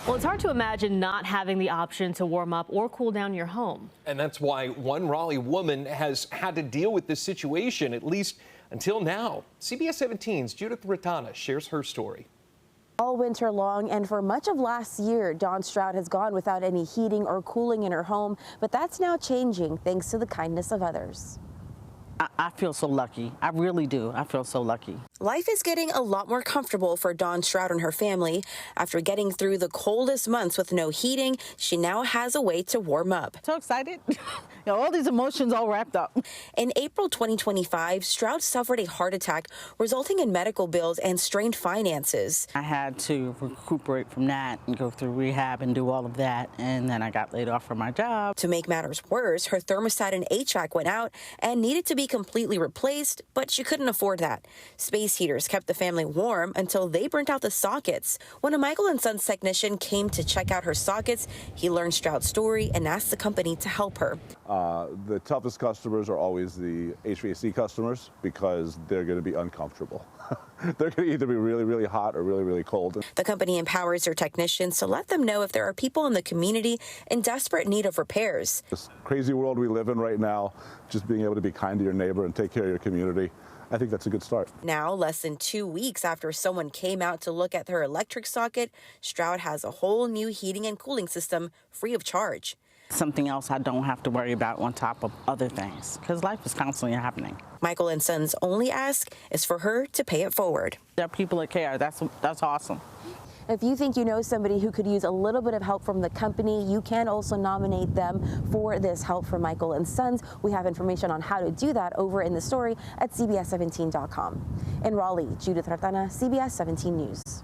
Well, it's hard to imagine not having the option to warm up or cool down your home. And that's why one Raleigh woman has had to deal with this situation, at least until now. CBS 17's Judith Ratana shares her story. All winter long and for much of last year, Dawn Stroud has gone without any heating or cooling in her home, but that's now changing thanks to the kindness of others. I feel so lucky. I really do. I feel so lucky. Life is getting a lot more comfortable for Dawn Stroud and her family. After getting through the coldest months with no heating, she now has a way to warm up. So excited. All these emotions all wrapped up. In April 2025, Stroud suffered a heart attack, resulting in medical bills and strained finances. I had to recuperate from that and go through rehab and do all of that. And then I got laid off from my job. To make matters worse, her thermostat and HVAC went out and needed to be completely replaced, but she couldn't afford that. Space heaters kept the family warm until they burnt out the sockets. When a Michael & Sons technician came to check out her sockets, he learned Stroud's story and asked the company to help her. The toughest customers are always the HVAC customers because they're going to be uncomfortable. They're going to either be really, really hot or really, really cold. The company empowers their technicians to let them know if there are people in the community in desperate need of repairs. This crazy world we live in right now, just being able to be kind to your neighbor and take care of your community, I think that's a good start. Now, less than 2 weeks after someone came out to look at her electric socket, Stroud has a whole new heating and cooling system free of charge. Something else I don't have to worry about on top of other things, because life is constantly happening. Michael & Sons' only ask is for her to pay it forward. There are people that care. That's awesome. If you think you know somebody who could use a little bit of help from the company, you can also nominate them for this Help for Michael & Sons. We have information on how to do that over in the story at CBS17.com. In Raleigh, Judith Ratana, CBS 17 News.